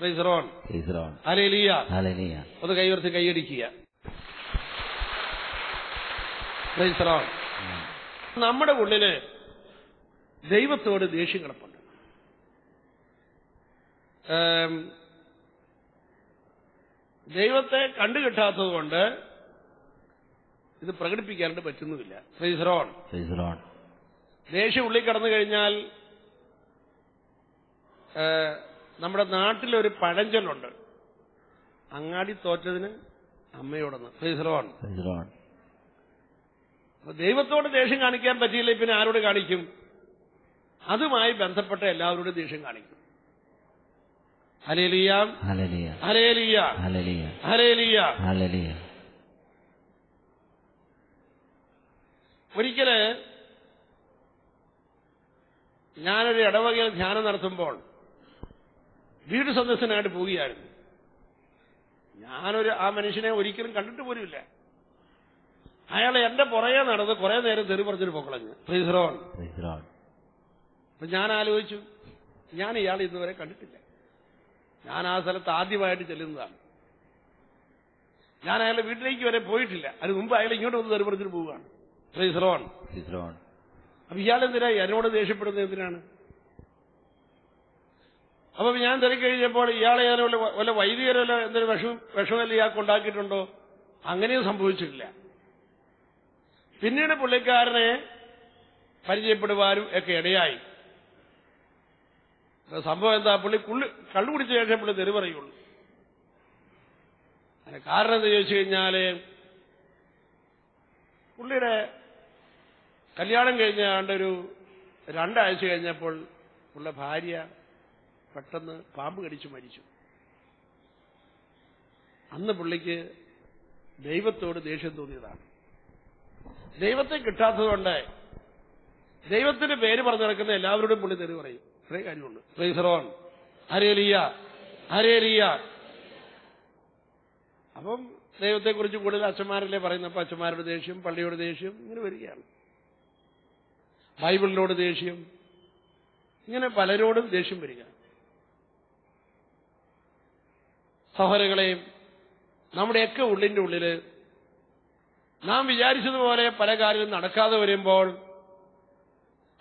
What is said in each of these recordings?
Price the Lord. Hallelujah. ഒന്ന് കൈയുയർത്തി കൈയടിക്കുക. Praise the Lord. നമ്മുടെ ഉള്ളില് ദൈവത്തോട് ദേഷ്യം കിടപ്പുണ്ട്. ദൈവത്തെ കണ്ടുകിട്ടാത്തത് കൊണ്ട് ഇത് പ്രകടിപ്പിക്കാനായിട്ട് പറ്റുന്നുമില്ല. Praise the Lord. ദേഷ്യം ഉള്ളിൽ കടന്നു കഴിഞ്ഞാൽ നമ്മുടെ നാട്ടിലൊരു പഴഞ്ചൊല്ലുണ്ട്, അങ്ങാടി തോറ്റതിന് അമ്മയോടൊന്ന്. Praise the Lord. അപ്പൊ ദൈവത്തോട് ദേഷ്യം കാണിക്കാൻ പറ്റിയില്ല, പിന്നെ ആരോട് കാണിക്കും? അതുമായി ബന്ധപ്പെട്ട എല്ലാവരോടും ദേഷ്യം കാണിക്കും. Hallelujah, hallelujah, hallelujah. ഒരിക്കല് ഞാനൊരു ഇടവകയിൽ ധ്യാനം നടത്തുമ്പോൾ വീട് സന്ദർശനമായിട്ട് പോവുകയായിരുന്നു. ആ മനുഷ്യനെ ഒരിക്കലും കണ്ടിട്ട് പോലുമില്ല. അയാൾ എന്റെ പുറകെ നടന്ന് കുറെ നേരം തെറി പറഞ്ഞൊരു പൊക്കളഞ്ഞ്. Price the Lord. അപ്പൊ ഞാൻ ആലോചിച്ചു, ഞാൻ ഇയാൾ ഇന്നുവരെ കണ്ടിട്ടില്ല. ഞാൻ ആ സ്ഥലത്ത് ആദ്യമായിട്ട് ചെല്ലുന്നതാണ്. ഞാൻ അയാളുടെ വീട്ടിലേക്ക് വരെ പോയിട്ടില്ല. അതിന് മുമ്പ് അയാൾ ഇങ്ങോട്ട് വന്ന് തെറി പറഞ്ഞിട്ട് പോവുകയാണ്. Price the Lord. അപ്പൊ ഇയാളെന്തിനാ എന്നോട് ദേഷ്യപ്പെടുന്നത്? എന്തിനാണ്? അപ്പൊ ഞാൻ തിരക്കഴിഞ്ഞപ്പോൾ ഇയാളെ ഞാൻ വല്ല വൈദികരല്ല എന്തൊരു വിഷമല്ല ഇയാൾക്ക് ഉണ്ടാക്കിയിട്ടുണ്ടോ? അങ്ങനെയും സംഭവിച്ചിട്ടില്ല. പിന്നീട് പുള്ളിക്കാരനെ പരിചയപ്പെടുവാനും ഒക്കെ ഇടയായി. സംഭവം എന്താ? പുള്ളി കള്ളു കുടിച്ച ശേഷം പുള്ളി തെറി പറയുള്ളൂ. അതിന് കാരണം എന്താ ചോദിച്ചു കഴിഞ്ഞാല്, പുള്ളിയുടെ കല്യാണം കഴിഞ്ഞ ഒരു 2 ആഴ്ച കഴിഞ്ഞപ്പോൾ പുള്ളിയുടെ ഭാര്യ പെട്ടെന്ന് പാമ്പ് കടിച്ചു മരിച്ചു. അന്ന് പുള്ളിക്ക് ദൈവത്തോട് ദേഷ്യം തോന്നിയതാണ്. ദൈവത്തെ കിട്ടാത്തതുകൊണ്ട് ദൈവത്തിന്റെ പേര് പറഞ്ഞു നടക്കുന്ന എല്ലാവരോടും പുള്ളി തെറി പറയും. ഇത്രയും കാര്യമുണ്ട്. Price the Lord. Hallelujah, hallelujah. അപ്പം ദൈവത്തെക്കുറിച്ച് കൂടുതൽ അച്ഛന്മാരല്ലേ പറയുന്നപ്പോൾ അച്ഛന്മാരുടെ ദേഷ്യം, പള്ളിയോട് ദേഷ്യം, ഇങ്ങനെ വരികയാണ്. ബൈബിളിനോട് ദേഷ്യം, ഇങ്ങനെ പലരോടും ദേഷ്യം വരിക. സഹോദരങ്ങളെയും നമ്മുടെയൊക്കെ ഉള്ളിന്റെ ഉള്ളില് നാം വിചാരിച്ചതുപോലെ പല കാര്യങ്ങളും നടക്കാതെ വരുമ്പോൾ,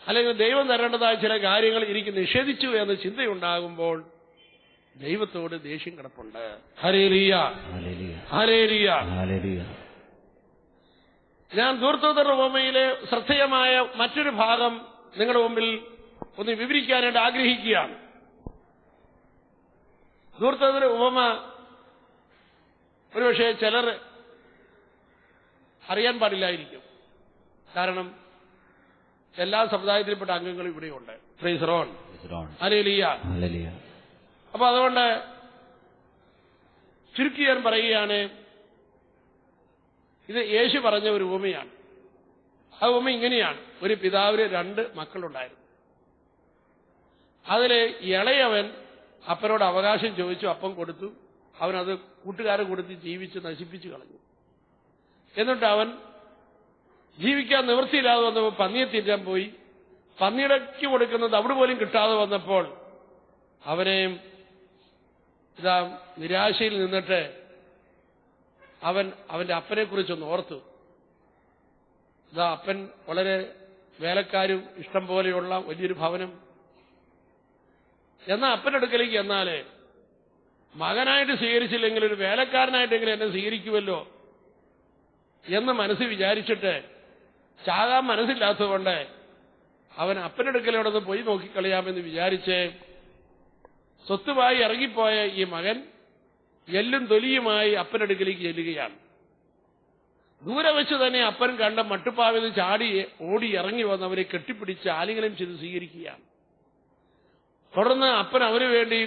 അല്ലെങ്കിൽ ദൈവം തരേണ്ടതായ ചില കാര്യങ്ങൾ എനിക്ക് നിഷേധിച്ചു എന്ന ചിന്തയുണ്ടാകുമ്പോൾ ദൈവത്തോട് ദേഷ്യം കിടപ്പുണ്ട്. Hallelujah, hallelujah. ഞാൻ ധൂർത്തരുടെ ഉപമയിലെ ശ്രദ്ധേയമായ മറ്റൊരു ഭാഗം നിങ്ങളുടെ മുമ്പിൽ ഒന്ന് വിവരിക്കാനായിട്ട് ആഗ്രഹിക്കുകയാണ്. ധൂർത്തരുടെ ഉപമ ഒരുപക്ഷെ ചിലർ അറിയാൻ പാടില്ലായിരിക്കും. കാരണം എല്ലാ സമുദായത്തിൽപ്പെട്ട അംഗങ്ങളും ഇവിടെയുണ്ട്. Price the Lord. ഹല്ലേലൂയ. അപ്പൊ അതുകൊണ്ട് ചുരുക്കി ഞാൻ പറയുകയാണ്, ഇത് യേശു പറഞ്ഞ ഒരു ഉപമയാണ്. ആ ഉപമ ഇങ്ങനെയാണ്. ഒരു പിതാവിന് 2 മക്കളുണ്ടായിരുന്നു. അതില് ഇളയവൻ അപ്പനോട് അവകാശം ചോദിച്ചു, അപ്പം കൊടുത്തു. അവനത് കൂട്ടുകാരെ കൊടുത്ത് ജീവിച്ച് നശിപ്പിച്ചു കളഞ്ഞു. എന്നിട്ട് അവൻ ജീവിക്കാൻ നിവൃത്തിയില്ലാതെ വന്നപ്പോൾ പന്നിയെ തീറ്റാൻ പോയി. പന്നിയിടയ്ക്ക് കൊടുക്കുന്നത് അവിടെ പോലും കിട്ടാതെ വന്നപ്പോൾ ഇതാ നിരാശയിൽ നിന്നിട്ട് അവന്റെ അപ്പനെ കുറിച്ചൊന്ന് ഓർത്തു. ഇതാ അപ്പൻ വളരെ വേലക്കാരും ഇഷ്ടം പോലെയുള്ള വലിയൊരു ഭവനം. എന്നാൽ അപ്പന്റെ അടുക്കലേക്ക് എന്നാല് മകനായിട്ട് സ്വീകരിച്ചില്ലെങ്കിൽ ഒരു വേലക്കാരനായിട്ടെങ്കിലും എന്നെ സ്വീകരിക്കുമല്ലോ എന്ന് മനസ്സിൽ വിചാരിച്ചിട്ട് ചാകാൻ മനസ്സില്ലാത്തതുകൊണ്ട് അവൻ അപ്പനെടുക്കലോടൊന്ന് പോയി നോക്കിക്കളയാമെന്ന് വിചാരിച്ച് സ്വത്തുമായി ഇറങ്ങിപ്പോയ ഈ മകൻ എല്ലും തൊലിയുമായി അപ്പനെടുക്കലേക്ക് ചെല്ലുകയാണ്. ദൂരെ വെച്ച് തന്നെ അപ്പൻ കണ്ട മട്ടുപ്പാവിൽ ചാടി ഓടി ഇറങ്ങി വന്നവരെ കെട്ടിപ്പിടിച്ച് ആലിംഗനം ചെയ്ത് സ്വീകരിക്കുകയാണ്. തുടർന്ന് അപ്പൻ അവന് വേണ്ടി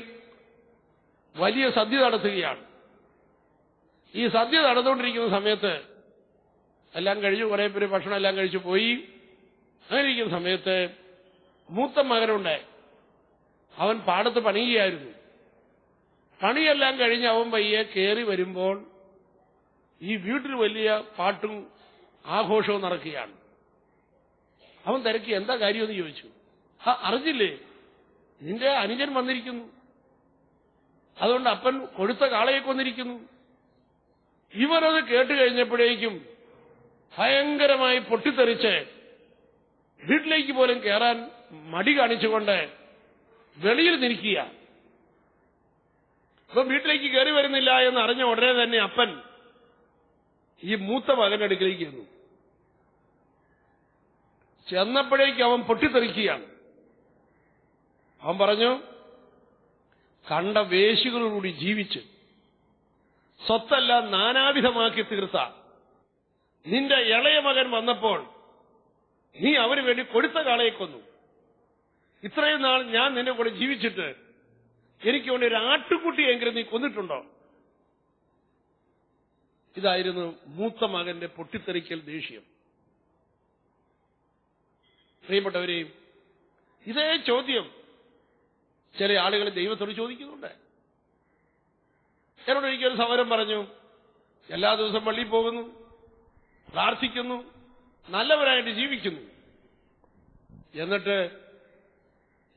വലിയ സദ്യ നടത്തുകയാണ്. ഈ സദ്യ നടന്നുകൊണ്ടിരിക്കുന്ന സമയത്ത് എല്ലാം കഴിച്ചു, കുറെ പേര് ഭക്ഷണം എല്ലാം കഴിച്ചു പോയി. അങ്ങനെ ഇരിക്കുന്ന സമയത്ത് മൂത്ത മകനുണ്ട്. അവൻ പാടത്ത് പണിയുകയായിരുന്നു. പണിയെല്ലാം കഴിഞ്ഞ് അവൻ പയ്യെ കയറി വരുമ്പോൾ ഈ വീട്ടിൽ വലിയ പാട്ടും ആഘോഷവും നടക്കുകയാണ്. അവൻ തിരക്കി എന്താ കാര്യമെന്ന് ചോദിച്ചു. അറിഞ്ഞില്ലേ, നിന്റെ അനുജൻ വന്നിരിക്കുന്നു. അതുകൊണ്ട് അപ്പൻ കൊഴുത്ത കാളയെ കൊന്നിരിക്കുന്നു. ഇവരത് കേട്ട് കഴിഞ്ഞപ്പോഴേക്കും ഭയങ്കരമായി പൊട്ടിത്തെറിച്ച് വീട്ടിലേക്ക് പോലും കയറാൻ മടി കാണിച്ചുകൊണ്ട് വെളിയിൽ നിൽക്കുക. അപ്പം വീട്ടിലേക്ക് കയറി വരുന്നില്ല എന്ന് അറിഞ്ഞ ഉടനെ തന്നെ അപ്പൻ ഈ മൂത്ത മകന്റെ അടുക്കിലേക്ക് ചെന്നു. ചെന്നപ്പോഴേക്ക് അവൻ പൊട്ടിത്തെറിക്കുകയാണ്. അവൻ പറഞ്ഞു, കണ്ട വേശികളോടുകൂടി ജീവിച്ച് സ്വത്തെല്ലാം നാനാവിധമാക്കി തീർത്ത നിന്റെ ഇളയ മകൻ വന്നപ്പോൾ നീ അവന് വേണ്ടി കൊടുത്ത കാളയെ കൊന്നു. ഇത്രയും നാൾ ഞാൻ നിന്നെ കൂടെ ജീവിച്ചിട്ട് എനിക്ക് വേണ്ടി ഒരു ആട്ടുകുട്ടിയെങ്കിലും നീ കൊന്നിട്ടുണ്ടോ? ഇതായിരുന്നു മൂത്ത മകന്റെ പൊട്ടിത്തെറിക്കൽ ദേഷ്യം. പ്രിയപ്പെട്ടവരെയും, ഇതേ ചോദ്യം ചില ആളുകൾ ദൈവത്തോട് ചോദിക്കുന്നുണ്ട്. എന്നോട് ഒരിക്കലും സഹോദരൻ പറഞ്ഞു, എല്ലാ ദിവസവും പള്ളിയിൽ പോകുന്നു, പ്രാർത്ഥിക്കുന്നു, നല്ലവരായിട്ട് ജീവിക്കുന്നു, എന്നിട്ട്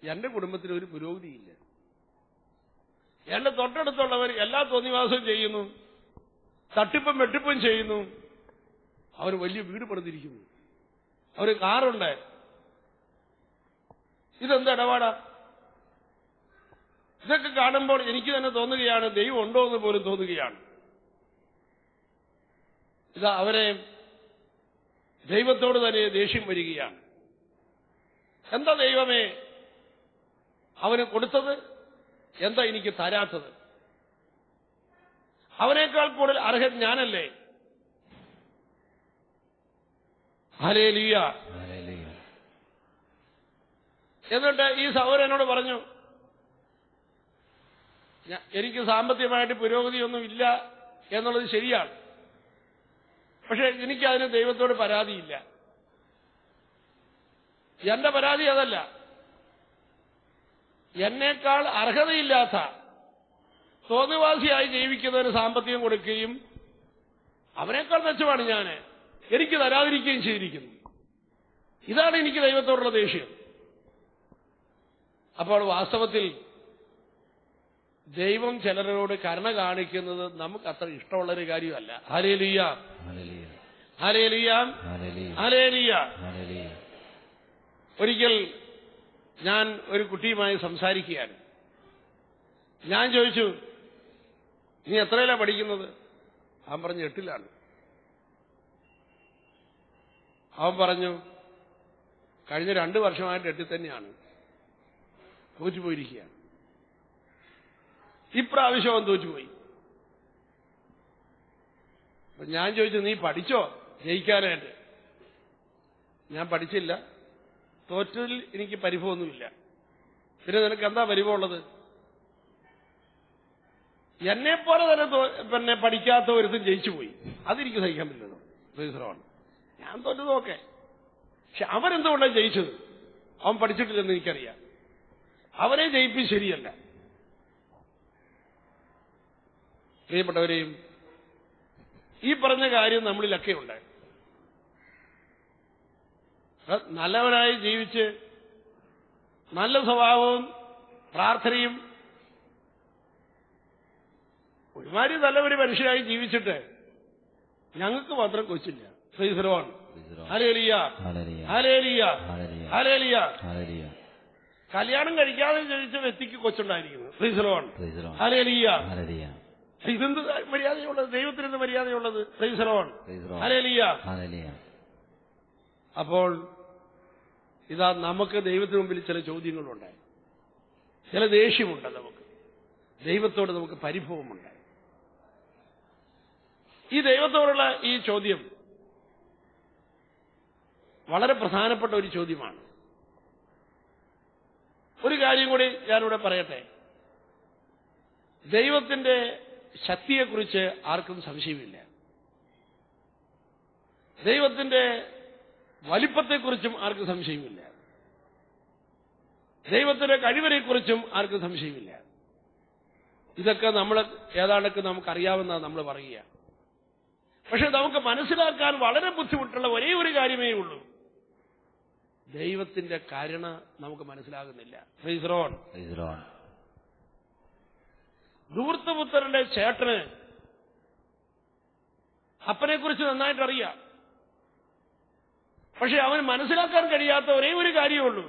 എന്റെ കുടുംബത്തിന് ഒരു പുരോഗതിയില്ല. എന്റെ തൊട്ടടുത്തുള്ളവർ എല്ലാ തോന്നിവാസവും ചെയ്യുന്നു, തട്ടിപ്പും വെട്ടിപ്പും ചെയ്യുന്നു, അവർ വലിയ വീട് പണിതിരിക്കുന്നു, അവർ കാറുണ്ട്. ഇതെന്താ ഇടപാടാ? ഇതൊക്കെ കാണുമ്പോൾ എനിക്ക് തന്നെ തോന്നുകയാണ് ദൈവം ഉണ്ടോ എന്ന് പോലും തോന്നുകയാണ്. ഇതാ അവരെ ദൈവത്തോട് തന്നെ ദേഷ്യം വരികയാണ്. എന്താ ദൈവമേ അവന് കൊടുത്തത്? എന്താ എനിക്ക് തരാത്തത്? അവനേക്കാൾ കൂടുതൽ അർഹൻ ഞാനല്ലേ? ഹല്ലേലൂയ. എന്നിട്ട് ഈ സഹോദരനോട് പറഞ്ഞു, എനിക്ക് സാമ്പത്തികമായിട്ട് പുരോഗതിയൊന്നും ഇല്ല എന്നുള്ളത് ശരിയാണ്, പക്ഷെ എനിക്കതിന് ദൈവത്തോട് പരാതിയില്ല. എന്റെ പരാതി അതല്ല. എന്നേക്കാൾ അർഹതയില്ലാത്ത തോന്നിവാസിയായി ജീവിക്കുന്നവന് സാമ്പത്തികം കൊടുക്കുകയും അവനേക്കാൾ മെച്ചമാണ് ഞാൻ, എനിക്ക് തരാതിരിക്കുകയും ചെയ്തിരിക്കുന്നു. ഇതാണ് എനിക്ക് ദൈവത്തോടുള്ള ദേഷ്യം. അപ്പോൾ വാസ്തവത്തിൽ ദൈവം ചിലരോട് കരുണ കാണിക്കുന്നത് നമുക്ക് അത്ര ഇഷ്ടമുള്ളൊരു കാര്യമല്ല. Hallelujah, hallelujah, hallelujah. ഒരിക്കൽ ഞാൻ ഒരു കുട്ടിയുമായി സംസാരിക്കുകയാണ്. ഞാൻ ചോദിച്ചു, നീ എത്രയിലാണ് പഠിക്കുന്നത്? അവൻ പറഞ്ഞു 8ലാണ്. അവൻ പറഞ്ഞു, കഴിഞ്ഞ 2 വർഷമായിട്ട് 8 തന്നെയാണ്, തോറ്റുപോയിരിക്കുകയാണ്. ഇപ്രാവശ്യം അവൻ തോറ്റുപോയി. ഞാൻ ചോദിച്ചു, നീ പഠിച്ചോ ജയിക്കാനായിട്ട്? ഞാൻ പഠിച്ചില്ല, തോറ്റതിൽ എനിക്ക് പരിഭവമൊന്നുമില്ല. പിന്നെ നിനക്ക് എന്താ പരിഭവമുള്ളത്? എന്നെപ്പോലെ തന്നെ പഠിക്കാത്ത ഒരുത്തും ജയിച്ചു പോയി, അതെനിക്ക് സഹിക്കാൻ പറ്റില്ല. ഞാൻ തോറ്റത് ഓക്കെ, പക്ഷെ അവരെന്തുകൊണ്ടാണ് ജയിച്ചത്? അവൻ പഠിച്ചിട്ടില്ലെന്ന് എനിക്കറിയാം. അവനെ ജയിപ്പിച്ച് ശരിയല്ല. പ്രിയപ്പെട്ടവരെയും, ഈ പറഞ്ഞ കാര്യം നമ്മളിലൊക്കെ ഉണ്ട്. നല്ലവനായി ജീവിച്ച് നല്ല സ്വഭാവവും പ്രാർത്ഥനയും ഒരുമാതിരി നല്ല ഒരു മനുഷ്യരായി ജീവിച്ചിട്ട് ഞങ്ങൾക്ക് മാത്രം കൊച്ചില്ല. Praise the Lord. Hallelujah, hallelujah, hallelujah. കല്യാണം കഴിക്കാതെ ജനിച്ച വ്യക്തിക്ക് കൊച്ചുണ്ടായിരിക്കുന്നു. Praise the Lord. ഹല്ലേലൂയ. ഇതെന്ത് മര്യാദയുള്ളത്? ദൈവത്തിനെന്ത് മര്യാദയുള്ളത്? Praise the Lord. ഹല്ലേലൂയ. അപ്പോൾ ഇതാ നമുക്ക് ദൈവത്തിന് മുമ്പിൽ ചില ചോദ്യങ്ങളുണ്ട്, ചില ദേഷ്യമുണ്ട്, നമുക്ക് ദൈവത്തോട് നമുക്ക് പരിഭവമുണ്ട്. ഈ ദൈവത്തോടുള്ള ഈ ചോദ്യം വളരെ പ്രധാനപ്പെട്ട ഒരു ചോദ്യമാണ്. ഒരു കാര്യം കൂടി ഞാനിവിടെ പറയട്ടെ. ദൈവത്തിന്റെ ശക്തിയെക്കുറിച്ച് ആർക്കും സംശയമില്ല. ദൈവത്തിന്റെ വലിപ്പത്തെക്കുറിച്ചും ആർക്കും സംശയമില്ല. ദൈവത്തിന്റെ കഴിവിനെക്കുറിച്ചും ആർക്കും സംശയമില്ല. ഇതൊക്കെ നമ്മൾ ഏതാണ്ടൊക്കെ നമുക്കറിയാവുന്ന നമ്മൾ പറയുക. പക്ഷെ നമുക്ക് മനസ്സിലാക്കാൻ വളരെ ബുദ്ധിമുട്ടുള്ള ഒരേ ഒരു കാര്യമേ ഉള്ളൂ, ദൈവത്തിന്റെ കരുണ നമുക്ക് മനസ്സിലാകുന്നില്ല. Price the Lord. ധൂർത്തപുത്രന്റെ ചേട്ടന് അപ്പനെക്കുറിച്ച് നന്നായിട്ടറിയാം. പക്ഷെ അവന് മനസ്സിലാക്കാൻ കഴിയാത്ത ഒരേ ഒരു കാര്യമുള്ളൂ,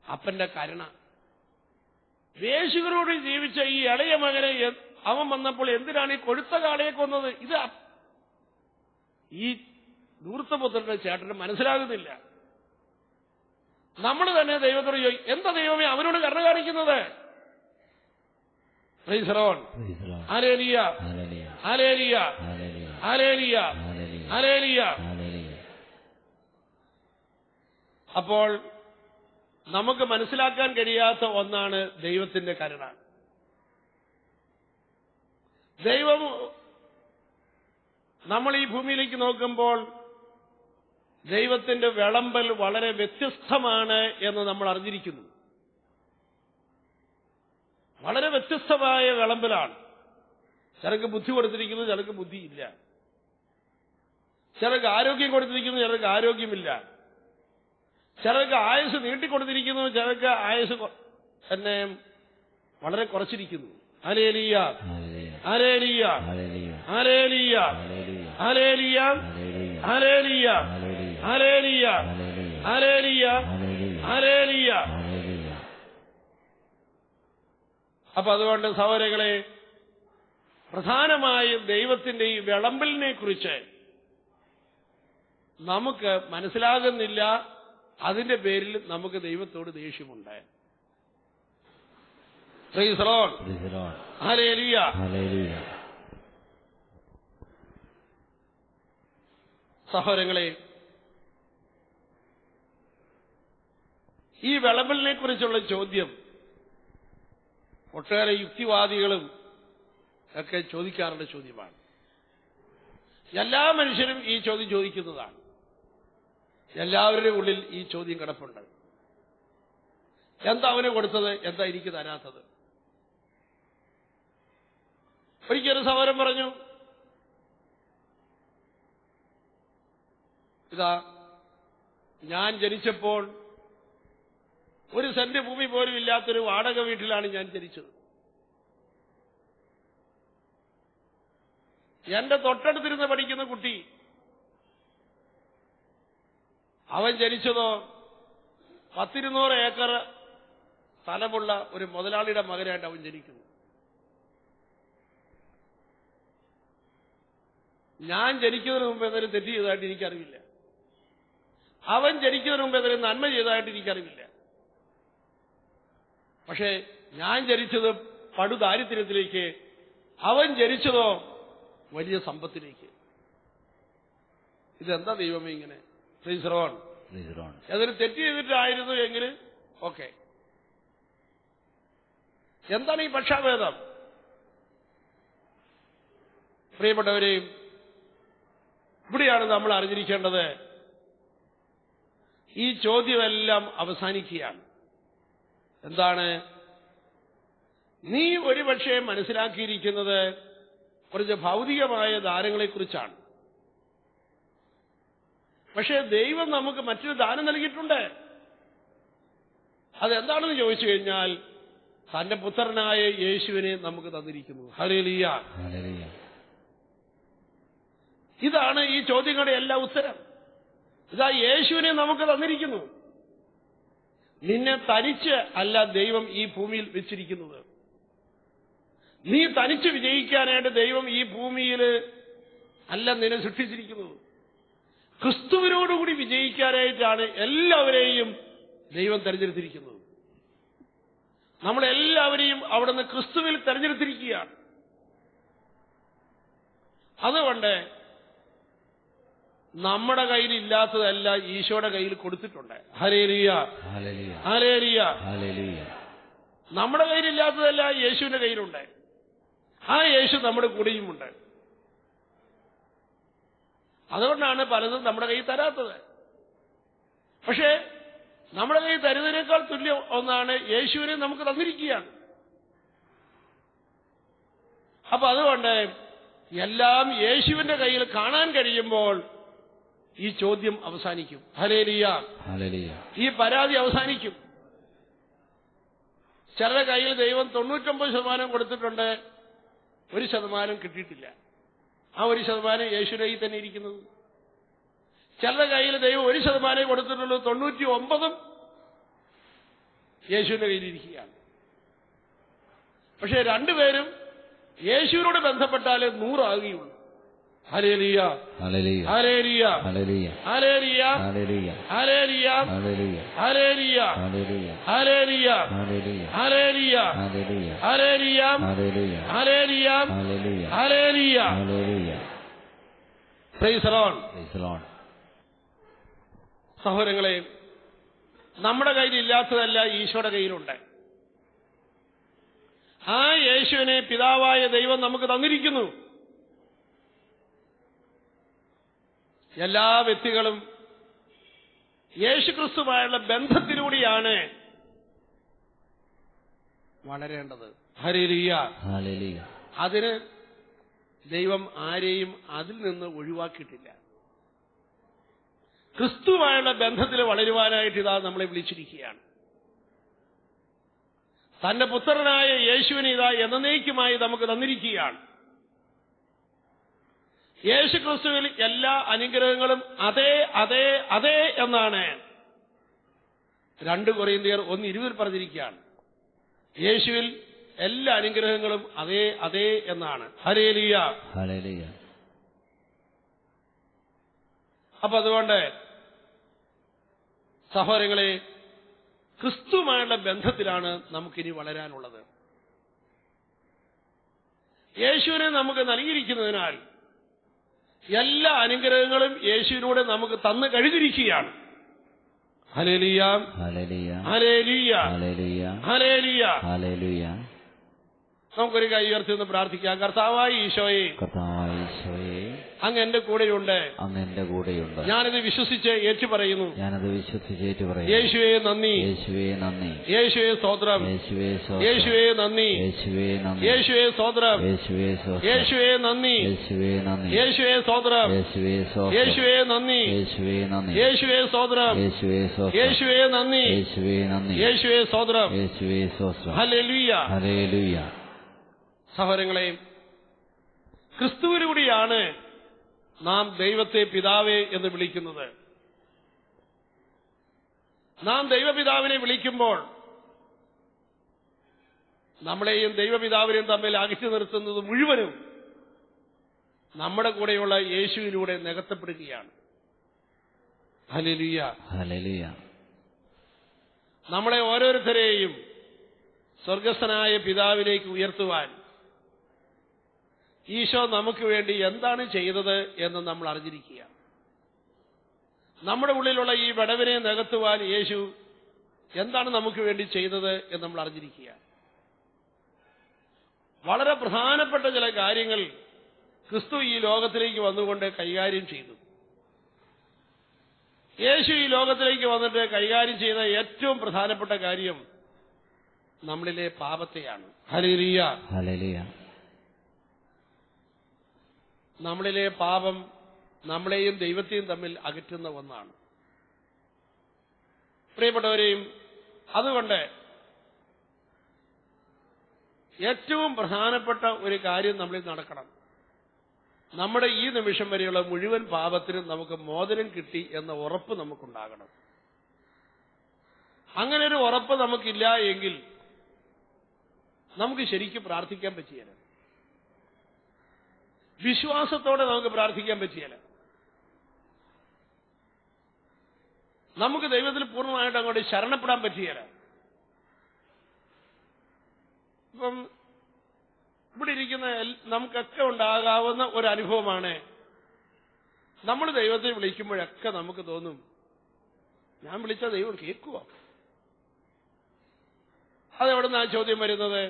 അപ്പന്റെ കരുണ. വേശികളോട് ജീവിച്ച ഈ ഇളയ മകനെ അവൻ വന്നപ്പോൾ എന്തിനാണ് ഈ കൊഴുത്ത കാളയെ കൊന്നത്? ഇത് ഈ ധൂർത്തപുത്രന്റെ ചേട്ടന് മനസ്സിലാകുന്നില്ല. നമ്മൾ തന്നെ ദൈവത്തോട് ചോദിക്കും, എന്താ ദൈവമേ അവനോട് കരുണ കാണിക്കുന്നത്? Praise Lord, hallelujah, hallelujah, hallelujah, hallelujah. അപ്പോൾ നമുക്ക് മനസ്സിലാക്കാൻ കഴിയാത്ത ഒന്നാണ് ദൈവത്തിന്റെ കരുണ. ദൈവം നമ്മൾ ഈ ഭൂമിയിലേക്ക് നോക്കുമ്പോൾ ദൈവത്തിന്റെ വിളമ്പൽ വളരെ വ്യത്യസ്തമാണ് എന്ന് നമ്മൾ അറിഞ്ഞിരിക്കുന്നു. വളരെ വ്യത്യസ്തമായ വിളമ്പലാണ്. ചിലർക്ക് ബുദ്ധി കൊടുത്തിരിക്കുന്നു, ചിലർക്ക് ബുദ്ധിയില്ല. ചിലർക്ക് ആരോഗ്യം കൊടുത്തിരിക്കുന്നു, ചിലർക്ക് ആരോഗ്യമില്ല. ചിലർക്ക് ആയുസ് നീട്ടിക്കൊടുത്തിരിക്കുന്നു, ചിലർക്ക് ആയുസ് തന്നെ വളരെ കുറച്ചിരിക്കുന്നു. Hallelujah, hallelujah, hallelujah, hallelujah, hallelujah, hallelujah, hallelujah, hallelujah. അപ്പൊ അതുകൊണ്ട് സഹോദരങ്ങളെ, പ്രധാനമായും ദൈവത്തിന്റെ ഈ വിളമ്പലിനെ കുറിച്ച് നമുക്ക് മനസ്സിലാകുന്നില്ല. അതിന്റെ പേരിൽ നമുക്ക് ദൈവത്തോട് ദേഷ്യമുണ്ട്. Praise Lord, hallelujah. സഹോദരങ്ങളെ, ഈ വിളമ്പലിനെ കുറിച്ചുള്ള ചോദ്യം ഒട്ടേറെ യുക്തിവാദികളും ഒക്കെ ചോദിക്കാറുള്ള ചോദ്യമാണ്. എല്ലാ മനുഷ്യരും ഈ ചോദ്യം ചോദിക്കുന്നതാണ്. എല്ലാവരുടെ ഉള്ളിൽ ഈ ചോദ്യം കിടപ്പുണ്ട്. എന്താ അവന് കൊടുത്തത്, എന്താ എനിക്ക് തരാത്തത്? ഒരിക്കലൊരു സഹോദരൻ പറഞ്ഞു, ഇതാ ഞാൻ ജനിച്ചപ്പോൾ ഒരു സെന്റ് ഭൂമി പോലും ഇല്ലാത്തൊരു വാടക വീട്ടിലാണ് ഞാൻ ജനിച്ചത്. എന്റെ തൊട്ടടുത്തിരുന്ന് പഠിക്കുന്ന കുട്ടി, അവൻ ജനിച്ചതോ 10-200 ഏക്കർ സ്ഥലമുള്ള ഒരു മുതലാളിയുടെ മകനായിട്ട് അവൻ ജനിക്കുന്നു. ഞാൻ ജനിക്കുന്നതിന് മുമ്പ് എന്തെങ്കിലും തെറ്റ് ചെയ്തതായിട്ട് എനിക്കറിവില്ല. അവൻ ജനിക്കുന്നതിന് മുമ്പ് എന്തെങ്കിലും നന്മ ചെയ്തതായിട്ട് എനിക്കറിവില്ല. പക്ഷേ ഞാൻ ജനിച്ചത് പടുദാരിദ്ര്യത്തിലേക്ക്, അവൻ ജനിച്ചതോ വലിയ സമ്പത്തിലേക്ക്. ഇതെന്താ ദൈവമേ ഇങ്ങനെ? Praise Lord. അതൊരു തെറ്റ് ചെയ്തിട്ടായിരുന്നു എങ്കിൽ ഓക്കെ. എന്താണ് ഈ പക്ഷാഭേദം? പ്രിയപ്പെട്ടവരെയും, ഇവിടെയാണ് നമ്മൾ അറിഞ്ഞിരിക്കേണ്ടത്. ഈ ചോദ്യമെല്ലാം അവസാനിക്കുകയാണ്. എന്താണ്? നീ ഒരുപക്ഷെ മനസ്സിലാക്കിയിരിക്കുന്നത് കുറച്ച് ഭൗതികമായ ദാനങ്ങളെക്കുറിച്ചാണ്. പക്ഷേ ദൈവം നമുക്ക് മറ്റൊരു ദാനം നൽകിയിട്ടുണ്ട്. അതെന്താണെന്ന് ചോദിച്ചു കഴിഞ്ഞാൽ തന്റെ പുത്രനായ യേശുവിനെ നമുക്ക് തന്നിരിക്കുന്നു. ഹല്ലേലൂയ. ഇതാണ് ഈ ചോദ്യങ്ങളുടെ എല്ലാ ഉത്തരം. ഇതാ യേശുവിനെ നമുക്ക് തന്നിരിക്കുന്നു. നിന്നെ തനിച്ച് അല്ല ദൈവം ഈ ഭൂമിയിൽ വെച്ചിരിക്കുന്നത്. നീ തനിച്ച് വിജയിക്കാനായിട്ട് ദൈവം ഈ ഭൂമിയിൽ അല്ല നിന്നെ സൃഷ്ടിച്ചിരിക്കുന്നത്. ക്രിസ്തുവിനോടുകൂടി വിജയിക്കാനായിട്ടാണ് എല്ലാവരെയും ദൈവം തെരഞ്ഞെടുത്തിരിക്കുന്നത്. നമ്മളെല്ലാവരെയും അവിടുന്ന് ക്രിസ്തുവിൽ തെരഞ്ഞെടുത്തിരിക്കുകയാണ്. അതുകൊണ്ട് നമ്മുടെ കയ്യിൽ ഇല്ലാത്തതല്ല ഈശോയുടെ കയ്യിൽ കൊടുത്തിട്ടുണ്ട്. Hallelujah, hallelujah, hallelujah. നമ്മുടെ കയ്യിലില്ലാത്തതല്ല യേശുവിന്റെ കയ്യിലുണ്ട്. ആ യേശു നമ്മുടെ കൂടെയുമുണ്ട്. അതുകൊണ്ടാണ് പലതും നമ്മുടെ കയ്യിൽ തരാത്തത്. പക്ഷേ നമ്മുടെ കയ്യിൽ തരുന്നതിനേക്കാൾ തുല്യം ഒന്നാണ് യേശുവിനെ നമുക്ക് തന്നിരിക്കുകയാണ്. അപ്പൊ അതുകൊണ്ട് എല്ലാം യേശുവിന്റെ കയ്യിൽ കാണാൻ കഴിയുമ്പോൾ ഈ ചോദ്യം അവസാനിക്കും. Hallelujah, hallelujah. ഈ പരാതി അവസാനിക്കും. ചിലരുടെ കയ്യിൽ ദൈവം 99% കൊടുത്തിട്ടുണ്ട്, 1% കിട്ടിയിട്ടില്ല. ആ 1% യേശുവിന്റെ കയ്യിൽ തന്നെ ഇരിക്കുന്നത്. ചിലരുടെ കയ്യിൽ ദൈവം 1% കൊടുത്തിട്ടുള്ളൂ, 99 യേശുവിന്റെ കയ്യിലിരിക്കുകയാണ്. പക്ഷെ രണ്ടുപേരും യേശുവിനോട് ബന്ധപ്പെട്ടാലേ 100 ആകുകയുള്ളൂ. Hallelujah, hallelujah, hallelujah, hallelujah, hallelujah, hallelujah, hallelujah, hallelujah, hallelujah, hallelujah, hallelujah. Praise the Lord. സഹോദരങ്ങളെ, നമ്മുടെ കയ്യിൽ ഇല്ലാത്തതല്ല ഈശോയുടെ കയ്യിലുണ്ട്. ആ യേശുവിനെ പിതാവായ ദൈവം നമുക്ക് തന്നിരിക്കുന്നു. എല്ലാ വ്യക്തികളും യേശുക്രിസ്തുവായുള്ള ബന്ധത്തിലൂടെയാണ് വളരേണ്ടത്. Hallelujah, hallelujah. അതിന് ദൈവം ആരെയും അതിൽ നിന്ന് ഒഴിവാക്കിയിട്ടില്ല. ക്രിസ്തുവായുള്ള ബന്ധത്തിൽ വളരുവാനായിട്ട് ഇതാ നമ്മളെ വിളിച്ചിരിക്കുകയാണ്. തന്റെ പുത്രനായ യേശുവിനെ ഇതാ എന്നേക്കുമായി നമുക്ക് തന്നിരിക്കുകയാണ്. യേശു ക്രിസ്തുവിൽ എല്ലാ അനുഗ്രഹങ്ങളും അതെ അതെ അതെ എന്നാണ് 2 കൊരിന്ത്യർ 1:20 പറഞ്ഞിരിക്കുകയാണ്. യേശുവിൽ എല്ലാ അനുഗ്രഹങ്ങളും അതെ അതെ എന്നാണ്. Hallelujah, hallelujah. അപ്പൊ അതുകൊണ്ട് സഹോദരങ്ങളെ, ക്രിസ്തുവുമായുള്ള ബന്ധത്തിലാണ് നമുക്കിനി വളരാനുള്ളത്. യേശുവിനെ നമുക്ക് നൽകിയിരിക്കുന്നതിനാൽ എല്ലാ അനുഗ്രഹങ്ങളും യേശുവിനൂടെ നമുക്ക് തന്നു കഴിഞ്ഞിരിക്കുകയാണ്. Hallelujah, hallelujah, hallelujah, hallelujah, hallelujah. നമുക്കൊരു കൈ ഉയർത്തി നിന്ന് പ്രാർത്ഥിക്കാം. കർത്താവായ ഈശോയെ, കർത്താവായ ഈശോയെ, അങ്ങ് എന്റെ കൂടെയുണ്ട്, അങ്ങ് എന്റെ കൂടെയുണ്ട്. ഞാനത് വിശ്വസിച്ച് ഏറ്റുപറയുന്നു, ഞാനത് വിശ്വസിച്ച് ഏറ്റുപറയുന്നു. യേശുവേ നന്ദി, യേശുവേ നന്ദി, യേശുവേ സ്തോത്രം, യേശുവേ സ്തോത്രം, യേശുവേ നന്ദി, യേശുവേ നന്ദി, യേശുവേ സ്തോത്രം, യേശുവേ സ്തോത്രം, യേശുവേ നന്ദി, യേശുവേ നന്ദി, യേശുവേ സ്തോത്രം, യേശുവേ സ്തോത്രം, യേശുവേ നന്ദി, യേശുവേ നന്ദി, യേശുവേ സ്തോത്രം, യേശുവേ സ്തോത്രം, യേശുവേ നന്ദി, യേശുവേ നന്ദി, യേശുവേ സ്തോത്രം, യേശുവേ സ്തോത്രം. Hallelujah, hallelujah. സഹോദരങ്ങളെ, ക്രിസ്തുവിലൂടെയാണ് നാം ദൈവത്തെ പിതാവേ എന്ന് വിളിക്കുന്നത്. നാം ദൈവപിതാവിനെ വിളിക്കുമ്പോൾ നമ്മളെയും ദൈവപിതാവിനെയും തമ്മിൽ അകറ്റി നിർത്തുന്നത് മുഴുവനും നമ്മുടെ കൂടെയുള്ള യേശുവിലൂടെ നികത്തപ്പെടുകയാണ്. Hallelujah, hallelujah. നമ്മളെ ഓരോരുത്തരെയും സ്വർഗസ്ഥനായ പിതാവിലേക്ക് ഉയർത്തുവാൻ ഈശോ നമുക്ക് വേണ്ടി എന്താണ് ചെയ്തത് എന്ന് നമ്മൾ അറിഞ്ഞിരിക്കുക. നമ്മുടെ ഉള്ളിലുള്ള ഈ വിടവിനെ നികത്തുവാൻ യേശു എന്താണ് നമുക്ക് വേണ്ടി ചെയ്തത് എന്ന് നമ്മൾ അറിഞ്ഞിരിക്കുക. വളരെ പ്രധാനപ്പെട്ട ചില കാര്യങ്ങൾ ക്രിസ്തു ഈ ലോകത്തിലേക്ക് വന്നുകൊണ്ട് കൈകാര്യം ചെയ്തു. യേശു ഈ ലോകത്തിലേക്ക് വന്നിട്ട് കൈകാര്യം ചെയ്ത ഏറ്റവും പ്രധാനപ്പെട്ട കാര്യം നമ്മളിലെ പാപത്തെയാണ്. Hallelujah, hallelujah. നമ്മളിലെ പാപം നമ്മളെയും ദൈവത്തെയും തമ്മിൽ അകറ്റുന്ന ഒന്നാണ്. പ്രിയപ്പെട്ടവരെയും, അതുകൊണ്ട് ഏറ്റവും പ്രധാനപ്പെട്ട ഒരു കാര്യം നമ്മളിൽ നടക്കണം. നമ്മുടെ ഈ നിമിഷം വരെയുള്ള മുഴുവൻ പാപത്തിനും നമുക്ക് മോചനം കിട്ടി എന്ന ഉറപ്പ് നമുക്കുണ്ടാകണം. അങ്ങനെ ഒരു ഉറപ്പ് നമുക്കില്ല എങ്കിൽ നമുക്ക് ശരിക്കും പ്രാർത്ഥിക്കാൻ പറ്റിയല്ല. വിശ്വാസത്തോടെ നമുക്ക് പ്രാർത്ഥിക്കാൻ പറ്റിയല്ല. നമുക്ക് ദൈവത്തിൽ പൂർണ്ണമായിട്ട് അങ്ങോട്ട് ശരണപ്പെടാൻ പറ്റിയല്ല. ഇപ്പം ഇവിടെ ഇരിക്കുന്ന നമുക്കൊക്കെ ഉണ്ടാകാവുന്ന ഒരു അനുഭവമാണ്, നമ്മൾ ദൈവത്തെ വിളിക്കുമ്പോഴൊക്കെ നമുക്ക് തോന്നും, ഞാൻ വിളിച്ച ദൈവം കേൾക്കുവോ? അതെവിടുന്ന് ആ ചോദ്യം വരുന്നത്?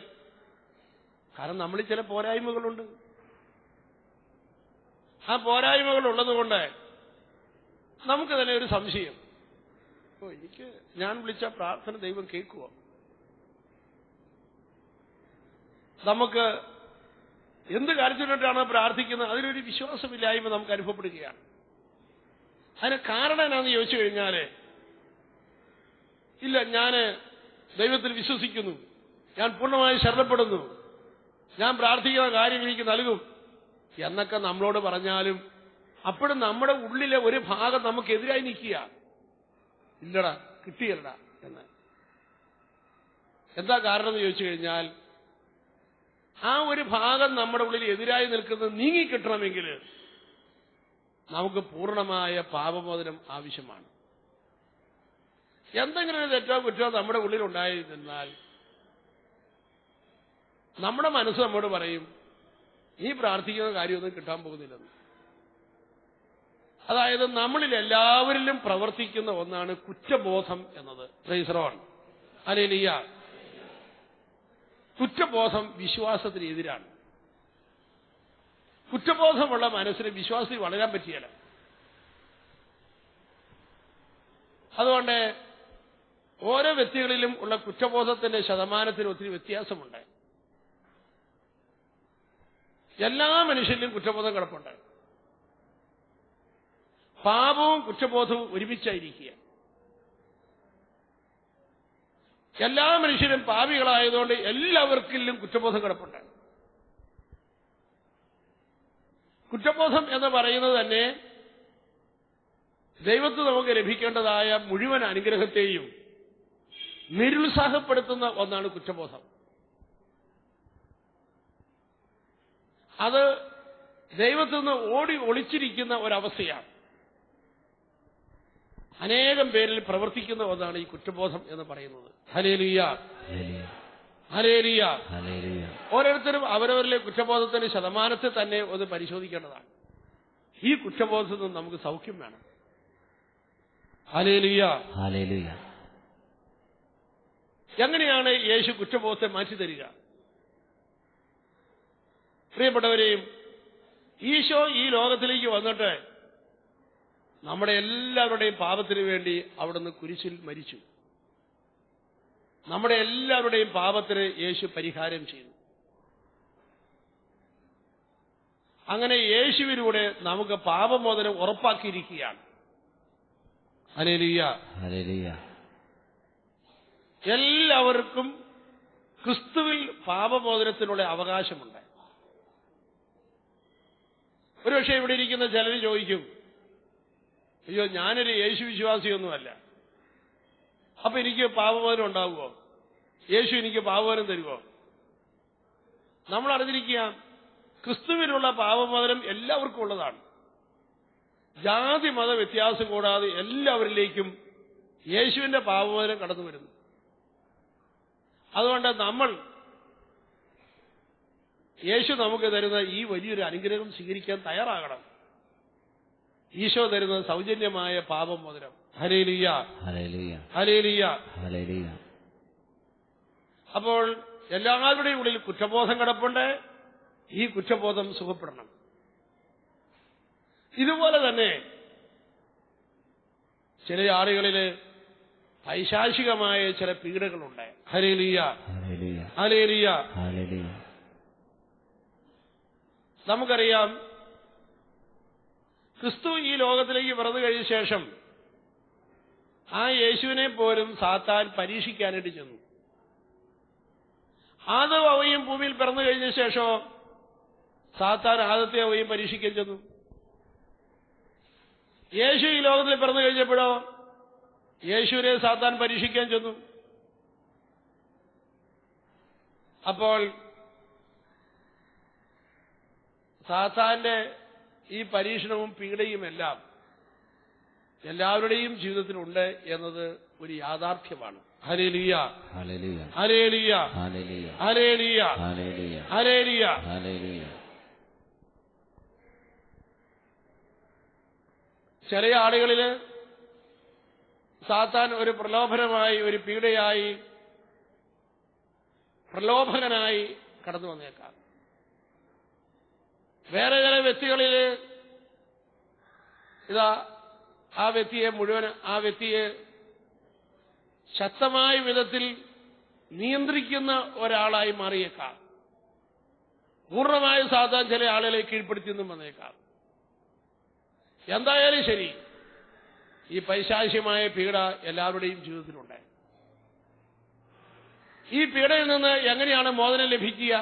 കാരണം നമ്മളിൽ ചില പോരായ്മകളുണ്ട്. ആ പോരായ്മകൾ ഉള്ളതുകൊണ്ട് നമുക്ക് തന്നെ ഒരു സംശയം, എനിക്ക് ഞാൻ വിളിച്ച പ്രാർത്ഥന ദൈവം കേൾക്കുവോ? നമുക്ക് എന്ത് കാര്യത്തിനായിട്ടാണ് പ്രാർത്ഥിക്കുന്നത് അതിനൊരു വിശ്വാസമില്ലായ്മ നമുക്ക് അനുഭവപ്പെടുകയാണ്. അതിന് കാരണം എന്നാന്ന് ചോദിച്ചു കഴിഞ്ഞാല്, ഇല്ല ഞാൻ ദൈവത്തിൽ വിശ്വസിക്കുന്നു, ഞാൻ പൂർണ്ണമായി ശരണപ്പെടുന്നു, ഞാൻ പ്രാർത്ഥിക്കുന്ന കാര്യങ്ങൾ എനിക്ക് നൽകും എന്നൊക്കെ നമ്മളോട് പറഞ്ഞാലും അപ്പോഴും നമ്മുടെ ഉള്ളിലെ ഒരു ഭാഗം നമുക്കെതിരായി നിൽക്കുക, ഇല്ലടാ കിട്ടിയല്ലടാ എന്ന്. എന്താ കാരണം എന്ന് ചോദിച്ചു കഴിഞ്ഞാൽ ആ ഒരു ഭാഗം നമ്മുടെ ഉള്ളിൽ എതിരായി നിൽക്കുന്നത് നീങ്ങിക്കിട്ടണമെങ്കിൽ നമുക്ക് പൂർണ്ണമായ പാപമോചനം ആവശ്യമാണ്. എന്തെങ്കിലും ഒരു തെറ്റോ കുറ്റോ നമ്മുടെ ഉള്ളിൽ ഉണ്ടായിരുന്നാൽ നമ്മുടെ മനസ്സ് നമ്മോട് പറയും നീ പ്രാർത്ഥിക്കുന്ന കാര്യമൊന്നും കിട്ടാൻ പോകുന്നില്ലെന്ന്. അതായത് നമ്മളിൽ എല്ലാവരിലും പ്രവർത്തിക്കുന്ന ഒന്നാണ് കുറ്റബോധം എന്നത്. Price the Lord. ഹല്ലേലൂയ. കുറ്റബോധം വിശ്വാസത്തിന് എതിരാണ്. കുറ്റബോധമുള്ള മനസ്സിന് വിശ്വാസത്തിൽ വളരാൻ പറ്റിയല്ല. അതുകൊണ്ട് ഓരോ വ്യക്തികളിലും ഉള്ള കുറ്റബോധത്തിന്റെ ശതമാനത്തിന് ഒത്തിരി വ്യത്യാസമുണ്ട്. എല്ലാ മനുഷ്യരിലും കുറ്റബോധം കിടപ്പുണ്ട്. പാപവും കുറ്റബോധവും ഒരുമിച്ചായിരിക്കുക. എല്ലാ മനുഷ്യരും പാപികളായതുകൊണ്ട് എല്ലാവർക്കും കുറ്റബോധം കിടപ്പുണ്ട്. കുറ്റബോധം എന്ന് പറയുന്നത് തന്നെ ദൈവത്തിന് നമുക്ക് ലഭിക്കേണ്ടതായ മുഴുവൻ അനുഗ്രഹത്തെയും നിരുത്സാഹപ്പെടുത്തുന്ന ഒന്നാണ് കുറ്റബോധം. അത് ദൈവത്തിൽ നിന്ന് ഓടി ഒളിച്ചിരിക്കുന്ന ഒരവസ്ഥയാണ്. അനേകം പേരിൽ പ്രവർത്തിക്കുന്ന ഒന്നാണ് ഈ കുറ്റബോധം എന്ന് പറയുന്നത്. Hallelujah, hallelujah. ഓരോരുത്തരും അവരവരിലെ കുറ്റബോധത്തിന്റെ ശതമാനത്തെ തന്നെ ഒന്ന് പരിശോധിക്കേണ്ടതാണ്. ഈ കുറ്റബോധത്തിൽ നിന്ന് നമുക്ക് സൗഖ്യം വേണം. Hallelujah, hallelujah. എങ്ങനെയാണ് യേശു കുറ്റബോധത്തെ മാറ്റി തരിക? പ്രിയപ്പെട്ടവരെയും, ഈശോ ഈ ലോകത്തിലേക്ക് വന്നിട്ട് നമ്മുടെ എല്ലാവരുടെയും പാപത്തിന് വേണ്ടി അവിടുന്ന് കുരിശിൽ മരിച്ചു. നമ്മുടെ എല്ലാവരുടെയും പാപത്തിന് യേശു പരിഹാരം ചെയ്തു. അങ്ങനെ യേശുവിലൂടെ നമുക്ക് പാപമോചനം ഉറപ്പാക്കിയിരിക്കുകയാണ്. Hallelujah, hallelujah. എല്ലാവർക്കും ക്രിസ്തുവിൽ പാപമോചനത്തിനുള്ള അവകാശമുണ്ട്. ഒരുപക്ഷെ ഇവിടെ ഇരിക്കുന്ന ചിലർ ചോദിക്കും, അയ്യോ ഞാനൊരു യേശു വിശ്വാസിയൊന്നുമല്ല, അപ്പൊ എനിക്ക് പാപമോചനം ഉണ്ടാവുമോ? യേശു എനിക്ക് പാപമോചനം തരുമോ? നമ്മൾ അറിഞ്ഞിരിക്കുക, ക്രിസ്തുവിനുള്ള പാപമോചനം എല്ലാവർക്കും ഉള്ളതാണ്. ജാതി മത വ്യത്യാസം കൂടാതെ എല്ലാവരിലേക്കും യേശുവിന്റെ പാപമോചനം കടന്നു വരുന്നു. അതുകൊണ്ട് നമ്മൾ യേശു നമുക്ക് തരുന്ന ഈ വലിയൊരു അനുഗ്രഹം സ്വീകരിക്കാൻ തയ്യാറാകണം. ഈശോ തരുന്ന സൗജന്യമായ പാപമോചനം. Hallelujah, hallelujah, hallelujah, hallelujah. അപ്പോൾ എല്ലാവരുടെയും ഉള്ളിൽ കുറ്റബോധം കിടപ്പുണ്ട്. ഈ കുറ്റബോധം സുഖപ്പെടണം. ഇതുപോലെ തന്നെ ചില ആളുകളില് പൈശാചികമായ ചില പീഡകളുണ്ട്. Hallelujah, hallelujah, hallelujah, hallelujah. നമുക്കറിയാം, ക്രിസ്തു ഈ ലോകത്തിലേക്ക് പിറന്നു കഴിഞ്ഞ ശേഷം ആ യേശുവിനെ പോലും സാത്താൻ പരീക്ഷിക്കാനായിട്ട് ചെന്നു. ആദവും ഹവ്വയും ഭൂമിയിൽ പിറന്നു കഴിഞ്ഞ ശേഷം സാത്താൻ ആദത്തെ ഹവ്വയും പരീക്ഷിക്കാൻ ചെന്നു. യേശു ഈ ലോകത്തിൽ പിറന്നു കഴിഞ്ഞപ്പോഴോ യേശുവിനെ സാത്താൻ പരീക്ഷിക്കാൻ ചെന്നു. അപ്പോൾ സാത്താന്റെ ഈ പരീക്ഷണവും പീഡയും എല്ലാം എല്ലാവരുടെയും ജീവിതത്തിലുണ്ട് എന്നത് ഒരു യാഥാർത്ഥ്യമാണ്. Hallelujah, hallelujah, hallelujah, hallelujah, hallelujah, hallelujah, hallelujah. ചില ആളുകളില് സാത്താൻ ഒരു പ്രലോഭനമായി, ഒരു പീഡയായി, പ്രലോഭകനായി കടന്നു വന്നേക്കാം. വേറെ ചില വ്യക്തികളില് ഇതാ ആ വ്യക്തിയെ ശക്തമായ വിധത്തിൽ നിയന്ത്രിക്കുന്ന ഒരാളായി മാറിയേക്കാം. പൂർണ്ണമായും സാത്താൻ ചില ആളുകളെ കീഴ്പ്പെടുത്തിയെന്നും വന്നേക്കാം. എന്തായാലും ശരി, ഈ പൈശാചികമായ പീഡ എല്ലാവരുടെയും ജീവിതത്തിലുണ്ട്. ഈ പീഡയിൽ നിന്ന് എങ്ങനെയാണ് മോചനം ലഭിക്കുക?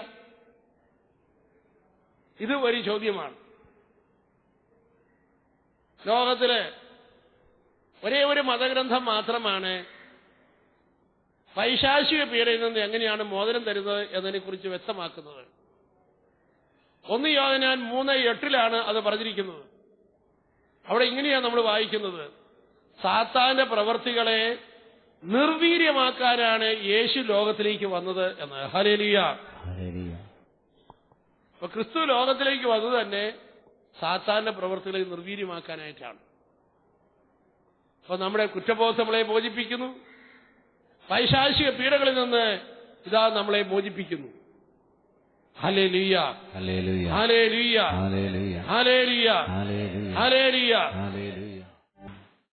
ഇത് ഒരു ചോദ്യമാണ്. ലോകത്തിലെ ഒരേ ഒരു മതഗ്രന്ഥം മാത്രമാണ് പൈശാചിക പീഡയിൽ നിന്ന് എങ്ങനെയാണ് മോചനം തരുന്നത് എന്നതിനെക്കുറിച്ച് വ്യക്തമാക്കുന്നത്. 1 യോഹന്നാൻ 3:8 അത് പറഞ്ഞിരിക്കുന്നത്. അവിടെ ഇങ്ങനെയാണ് നമ്മൾ വായിക്കുന്നത്: സാത്താന്റെ പ്രവർത്തികളെ നിർവീര്യമാക്കാനാണ് യേശു ലോകത്തിലേക്ക് വന്നത് എന്ന്. ഹല്ലേലൂയ. അപ്പൊ ക്രിസ്തു ലോകത്തിലേക്ക് വന്നത് തന്നെ സാത്താന്റെ പ്രവർത്തികളെ നിർവീര്യമാക്കാനായിട്ടാണ്. അപ്പൊ നമ്മുടെ കുറ്റബോധം നമ്മളെ മോചിപ്പിക്കുന്നു. പൈശാചിക പീഡകളിൽ നിന്ന് ഇതാ നമ്മളെ മോചിപ്പിക്കുന്നു. Hallelujah, hallelujah, hallelujah, hallelujah, hallelujah.